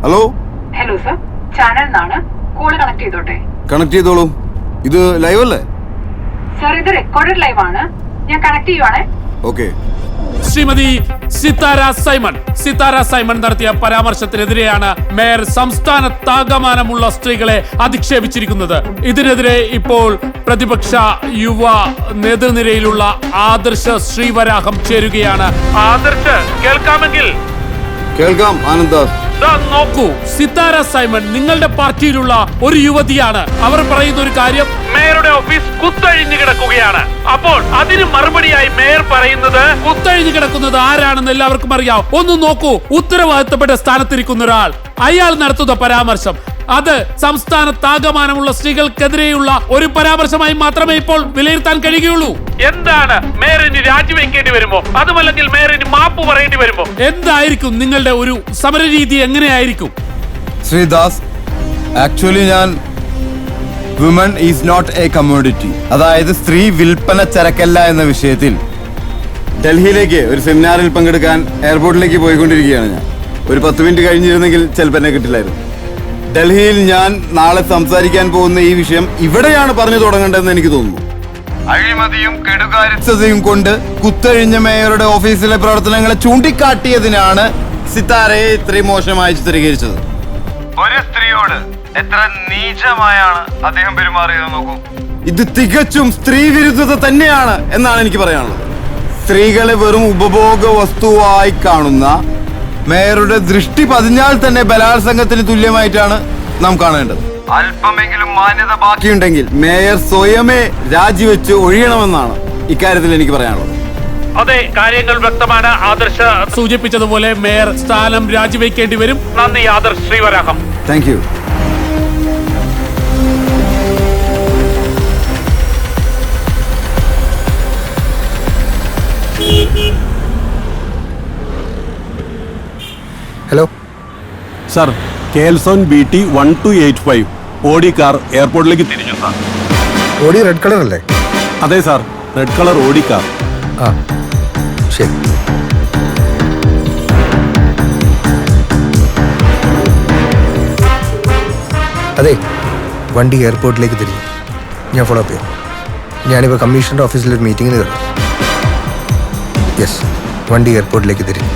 Hello hello sir, channel നിന്നാണ്. Call connect ചെയ്തോട്ടെ? Connect ചെയ്തോളൂ. ഇത് ലൈവ് അല്ലേ? സർ, ഇത് റെക്കോർഡഡ് ലൈവ് ആണ്. ഞാൻ കണക്ട് ചെയ്യുവാണേ. ഓക്കെ. ശ്രീമതി സിത്താര സൈമൺ നടത്തിയ പരാമർശത്തിനെതിരെയാണ് മേയർ സംസ്ഥാനത്താകമാനമുള്ള സ്ത്രീകളെ അധിക്ഷേപിച്ചിരിക്കുന്നത്. ഇതിനെതിരെ ഇപ്പോൾ പ്രതിപക്ഷ യുവ നേതൃനിരയിലുള്ള ആദർശ ശ്രീവരാഹം ചേരുകയാണ്. ആദർശ്, കേൾക്കാമെങ്കിൽ? കേൾക്കാം ആനന്ദാസ്. നോക്കൂ, സിത്താര സൈമൺ നിങ്ങളുടെ പാർട്ടിയിലുള്ള ഒരു യുവതിയാണ്. അവർ പറയുന്ന ഒരു കാര്യം, മേയറുടെ ഓഫീസ് കുത്തഴിഞ്ഞു കിടക്കുകയാണ്. അപ്പോൾ അതിന് മറുപടിയായി മേയർ പറയുന്നത് കുത്തഴിഞ്ഞു കിടക്കുന്നത് ആരാണെന്ന് എല്ലാവർക്കും അറിയാം. ഒന്ന് നോക്കൂ, ഉത്തരവാദിത്തപ്പെട്ട സ്ഥാനത്തിരിക്കുന്ന ഒരാൾ, അയാൾ നടത്തുന്ന പരാമർശം അത് സംസ്ഥാനത്താകമാനമുള്ള സ്ത്രീകൾക്കെതിരെയുള്ള ഒരു പരാമർശമായി മാത്രമേ ഇപ്പോൾ വിലയിരുത്താൻ കഴിയുകയുള്ളൂ. എന്താണ്, മേയറിന് രാജിവെക്കേണ്ടി വരുമോ? അതുമല്ലെങ്കിൽ മേയറിന് മാപ്പ് പറയേണ്ടി വരുമോ? എന്തായിരിക്കും നിങ്ങളുടെ ഒരു സമരരീതി? എങ്ങനെയായിരിക്കും? ശ്രീദാസ്, ആക്ച്വലി ഞാൻ woman is not a commodity, അതായത് സ്ത്രീ വിൽപ്പന ചരക്കല്ല എന്ന വിഷയത്തിൽ ഡൽഹിയിലേക്ക് ഒരു സെമിനാറിൽ പങ്കെടുക്കാൻ എയർപോർട്ടിലേക്ക് പോയിക്കൊണ്ടിരിക്കുകയാണ് ഞാൻ. ഒരു 10 മിനിറ്റ് കഴിഞ്ഞിരുന്നെങ്കിൽ ചിലപ്പോൾ എന്നെ കിട്ടില്ലായിരുന്നു. ഡൽഹിയിൽ ഞാൻ നാളെ സംസാരിക്കാൻ പോകുന്ന ഈ വിഷയം ഇവിടെയാണ് പറഞ്ഞു തുടങ്ങേണ്ടതെന്ന് എനിക്ക് തോന്നുന്നു. അഴിമതിയും കെടുകാര്യസ്ഥതയും കൊണ്ട് കുത്തഴിഞ്ഞ മേയറുടെ ഓഫീസിലെ പ്രവർത്തനങ്ങളെ ചൂണ്ടിക്കാട്ടിയതിനാണ് സിത്താരയെ ഇത്രയും മോശമായി ചിത്രീകരിച്ചത്. ഒരു സ്ത്രീയോട് എത്ര നീചമായാണ് അദ്ദേഹം പെരുമാറിയത് നോക്കൂ. ഇത് തികച്ചും സ്ത്രീ വിരുദ്ധത തന്നെയാണ് എന്നാണ് എനിക്ക് പറയാനുള്ളത്. സ്ത്രീകളെ വെറും ഉപഭോഗ വസ്തുവായി കാണുന്ന മേയറുടെ ദൃഷ്ടി പതിഞ്ഞാൽ തന്നെ ബലാത്സംഗത്തിന് തുല്യമായിട്ടാണ് നാം കാണേണ്ടത്. അല്പമെങ്കിലും മാന്യത ബാക്കിയുണ്ടെങ്കിൽ മേയർ സ്വയമേ രാജിവെച്ച് ഒഴിയണമെന്നാണ് ഇക്കാര്യത്തിൽ എനിക്ക് പറയാനുള്ളത്. അതെ, കാര്യങ്ങൾ വ്യക്തമാണ്. ആദർശ സൂചിപ്പിച്ചതുപോലെ മേയർ സ്ഥാനം രാജിവെക്കേണ്ടി വരും. നന്ദി Adarsh Sreevaraham. Thank you. Hello sir, കേൽസോൺ BT 1285 ഓഡി കാർ എയർപോർട്ടിലേക്ക് തിരിഞ്ഞു സാർ. ഓടി റെഡ് കളർ അല്ലേ? അതെ sir, red colour Audi car. ആ ശരി. അതെ, വണ്ടി എയർപോർട്ടിലേക്ക് തിരിഞ്ഞു. ഞാൻ ഫോളോ അപ്പ് ചെയ്യാം. ഞാനിപ്പോൾ കമ്മീഷണറുടെ ഓഫീസിലൊരു മീറ്റിങ്ങിന് കയറി. യെസ്, വണ്ടി എയർപോർട്ടിലേക്ക് തിരിഞ്ഞു.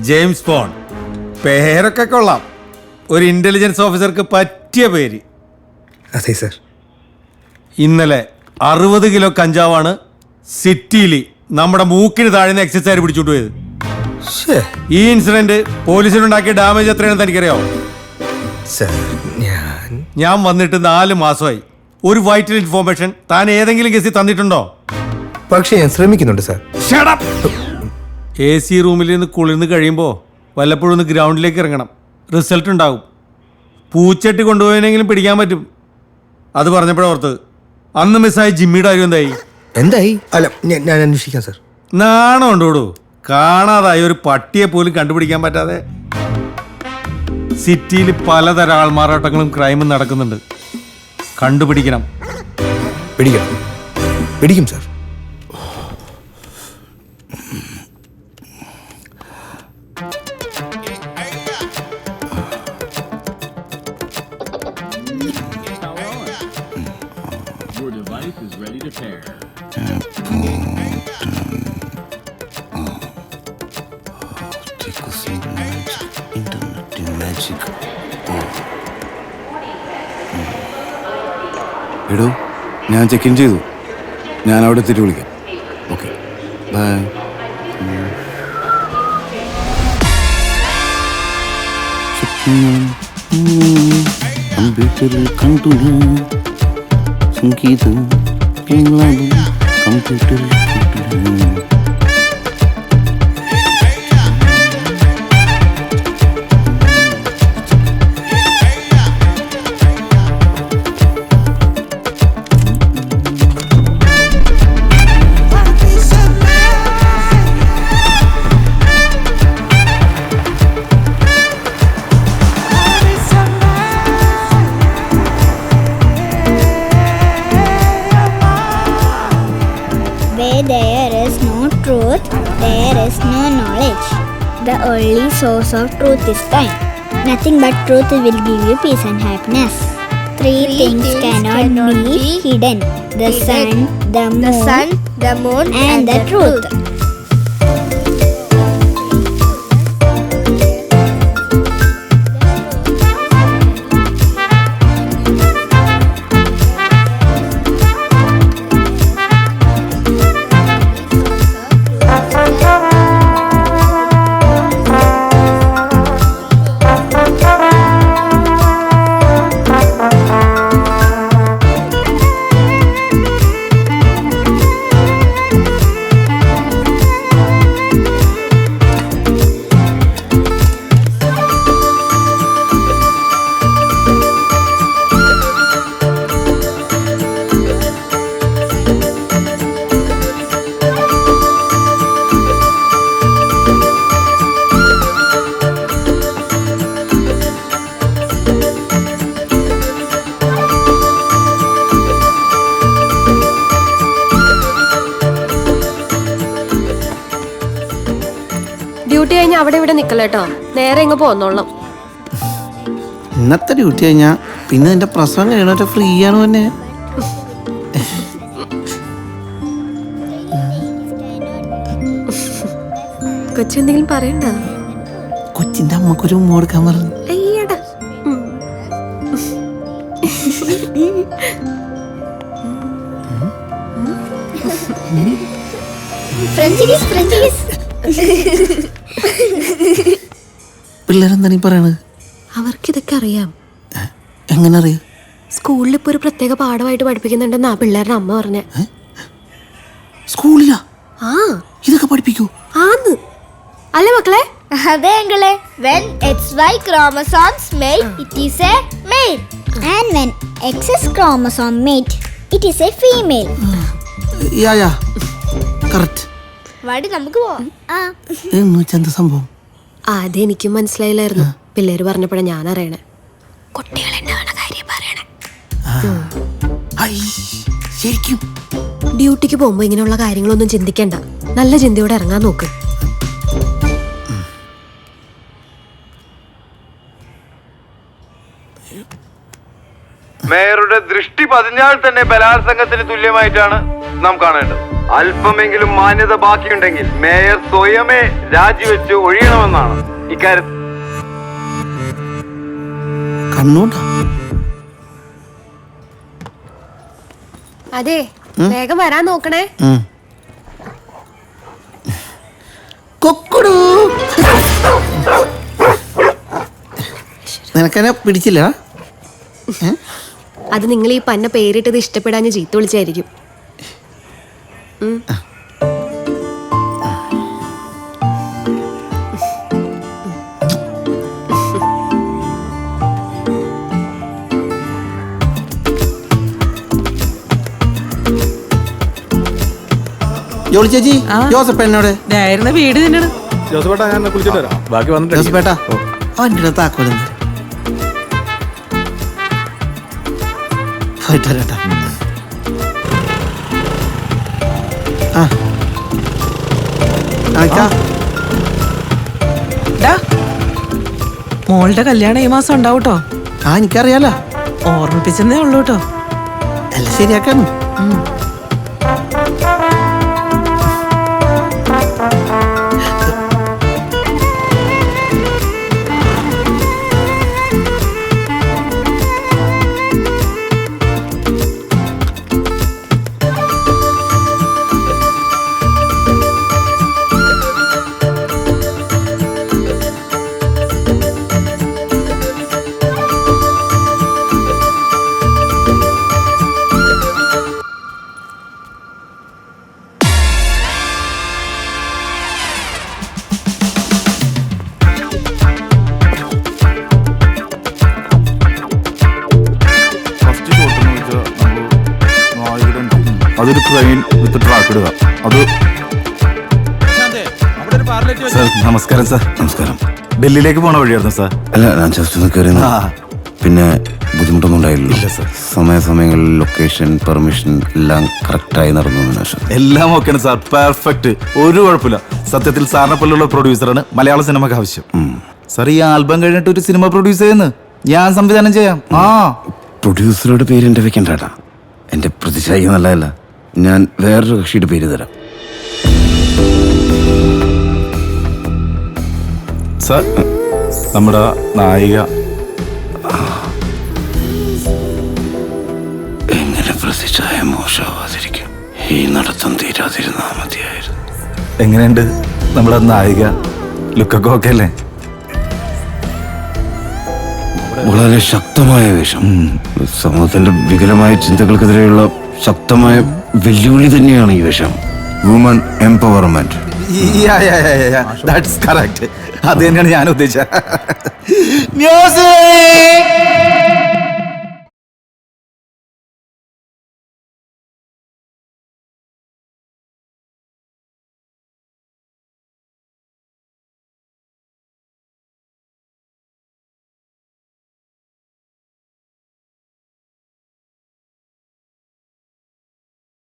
ജെയിംസ് ബോണ്ട് പേരൊക്കെ കൊള്ളാം. ഒരു ഇന്റലിജൻസ് ഓഫീസർക്ക് പറ്റിയ പേര്. അതെ സർ. ഇന്നലെ 60 കിലോ കഞ്ചാവാണ് സിറ്റിയിൽ നമ്മുടെ മൂക്കിന് താഴ്ന്ന എക്സൈസുകാർ പിടിച്ചോണ്ട് പോയത്. ഈ ഇൻസിഡന്റ് പോലീസിനുണ്ടാക്കിയ ഡാമേജ് എത്രയാണെന്ന് തനിക്കറിയാമോ? ഞാൻ വന്നിട്ട് 4 മാസമായി. ഒരു വൈറ്റൽ ഇൻഫോർമേഷൻ താൻ ഏതെങ്കിലും കേസിൽ തന്നിട്ടുണ്ടോ? പക്ഷേ ഞാൻ ശ്രമിക്കുന്നുണ്ട് സാർ. AC റൂമിൽ നിന്ന് കുളിർന്ന് കഴിയുമ്പോൾ വല്ലപ്പോഴും ഒന്ന് ഗ്രൗണ്ടിലേക്ക് ഇറങ്ങണം. റിസൾട്ട് ഉണ്ടാകും. പൂച്ചട്ടി കൊണ്ടുപോയെങ്കിലും പിടിക്കാൻ പറ്റും. അത് പറഞ്ഞപ്പോഴോർത്ത് അന്ന് മിസ്സായ ജിമ്മിയുടെ കാര്യം എന്തായി? അല്ല, ഞാൻ അന്വേഷിക്കാം സാർ. നാണം ഉണ്ടോടൂ. കാണാതായ ഒരു പട്ടിയെ പോലും കണ്ടുപിടിക്കാൻ പറ്റാതെ സിറ്റിയിൽ പലതരം ആൾമാറാട്ടങ്ങളും ക്രൈമും നടക്കുന്നുണ്ട്. കണ്ടുപിടിക്കണം. പിടിക്കും സാർ. Internet magic. എടോ ഞാൻ ചെക്ക് ഇൻ ചെയ്തു. ഞാൻ അവിടെ എത്തിയിട്ട് വിളിക്കാം. Okay bye. കമ്പ്യൂട്ടറിൽ കണ്ടു സംഗീതം കമ്പ്യൂട്ടറിൽ Where there is no truth, there is no knowledge. The only source of truth is time. Nothing but truth will give you peace and happiness. Three things cannot be hidden: the sun, the moon, and the truth. Duty കഴിഞ്ഞാൽ അവിടെ ഇവിടെ നിക്കല്ലോ, നേരെ ഇങ്ങ് പോന്നോളാം. ഇന്നത്തെ duty കഴിഞ്ഞാ പിന്നെ എന്റെ പ്രസവം കഴിയണ ഫ്രീ ആണ് തന്നെ. കൊച്ചെന്തെങ്കിലും പറയണ്ട? കൊച്ചിന്റെ അമ്മക്കൊരു ഉമ്മ കൊടുക്കാൻ പറഞ്ഞു. അയ്യടാ. പിള്ളേരെന്താ നീ പറയണത്? അവർക്കിതൊക്കെ അറിയാം. എങ്ങനെ അറിയാം? സ്കൂളിൽ ഇപ്പൊ ഒരു പ്രത്യേക പാഠമായിട്ട് പഠിപ്പിക്കുന്നുണ്ടെന്നാ പിള്ളേരുടെ അമ്മ പറഞ്ഞ. സ്കൂളിലാ ആ ഇതൊക്കെ പഠിപ്പിക്കൂ? ആന്ന് അല്ലേ മക്കളെ? അതെ അങ്കിളെ. When XY chromosomes mate, it is a male. And when XX chromosome mate, it is a female. Yeah correct. വാടി നമുക്ക് പോവാം. എന്താ സംഭവം? ആദ്യം എനിക്കും മനസ്സിലായില്ലായിരുന്നു. പിള്ളേര് പറഞ്ഞപ്പോഴാ ഞാൻ അറിയണേ. കുട്ടികളുണ്ടാവണ കാര്യം പറയണേ. ശരിക്കും ഡ്യൂട്ടിക്ക് പോകുമ്പോ ഇങ്ങനെയുള്ള കാര്യങ്ങളൊന്നും ചിന്തിക്കണ്ട. നല്ല ചിന്തയോടെ ഇറങ്ങാൻ നോക്ക്. മേയറുടെ ദൃഷ്ടി പതിഞ്ഞാൽ തന്നെ ബലാത്സംഗത്തിന് തുല്യമായിട്ടാണ് നാം കാണേണ്ടത്. അല്പമെങ്കിലും മാന്യത ബാക്കിയുണ്ടെങ്കിൽ മേയർ സ്വയമേ രാജിവെച്ച് ഒഴിയണമെന്നാണ് ഇക്കാര്യത്തിൽ. കണ്ണൂട്ടാ. അതെ, വേഗം വരാൻ നോക്കണേ. കൊക്കുടു നിനക്കെന്നെ പിടിച്ചില്ല? അത് നിങ്ങൾ ഈ പന്ന പേരിട്ടത് ഇഷ്ടപ്പെടാൻ ചീത്ത വിളിച്ചായിരിക്കും. ജോളി ചേച്ചി, ജോസഫ് എന്നോട് വീട് തന്നെയാണ്. ജോസഫേട്ടാ, ഞാൻ കുളിച്ചിട്ട് വരാം. ബാക്കി വന്നിട്ട് ജോസഫേട്ടാ അവൻ്റെ താക്കോലെന്താ പോയിട്ടാ. മോളുടെ കല്യാണം ഈ മാസം ഉണ്ടാവൂട്ടോ. എനിക്കറിയാലോ, ഓർമ്മിപ്പിച്ചെന്നേ ഉള്ളൂ കേട്ടോ. എല്ലാം ശരിയാക്കാണ്. അതൊരു ട്രെയിൻ വിത്ത് ട്രാക്ക് ഇടുക. അത് സാർ നമസ്കാരം സാർ. നമസ്കാരം. ഡൽഹിയിലേക്ക് പോണ വഴിയായിരുന്നു സാർ. അല്ല, ഞാൻ ജസ്റ്റ് ഒന്ന് കയറി. പിന്നെ ബുദ്ധിമുട്ടൊന്നും ഉണ്ടായില്ലല്ലോ സാർ? സമയങ്ങളിൽ ലൊക്കേഷൻ പെർമിഷൻ എല്ലാം കറക്റ്റായി നടന്നു സാർ? എല്ലാം ഓക്കെയാണ് സാർ, പെർഫെക്റ്റ്, ഒരു കുഴപ്പമില്ല. സത്യത്തിൽ സാറിനെ പോലുള്ള പ്രൊഡ്യൂസറാണ് മലയാള സിനിമക്ക് ആവശ്യം. സാർ ഈ ആൽബം കഴിഞ്ഞിട്ട് ഒരു സിനിമ പ്രൊഡ്യൂസ് ചെയ്യുന്നു, ഞാൻ സംവിധാനം ചെയ്യാം. പ്രൊഡ്യൂസറുടെ പേര് എൻ്റെ വെക്കണ്ടാ. എൻ്റെ പ്രതിച്ഛായ നല്ലതല്ല. ഞാൻ വേറൊരു കക്ഷിയുടെ പേര് തരാം. സാർ നമ്മുടെ നായിക എങ്ങനെ പ്രതിച്ഛായ മോശമാവാതിരിക്കും? ഈ നടത്തം തീരാതിരുന്നാ മതിയായിരുന്നു. എങ്ങനെയുണ്ട് നമ്മുടെ നായിക? ലുക്കൊക്കെ ഓക്കെ അല്ലേ? വളരെ ശക്തമായ വേഷം. സമൂഹത്തിന്റെ വികലമായ ചിന്തകൾക്കെതിരെയുള്ള ശക്തമായ വെല്ലുവിളി തന്നെയാണ് ഈ വേഷം. Woman empowerment. That's correct. അത് തന്നെയാണ് ഞാൻ ഉദ്ദേശിച്ചത്. മ്യൂസിക്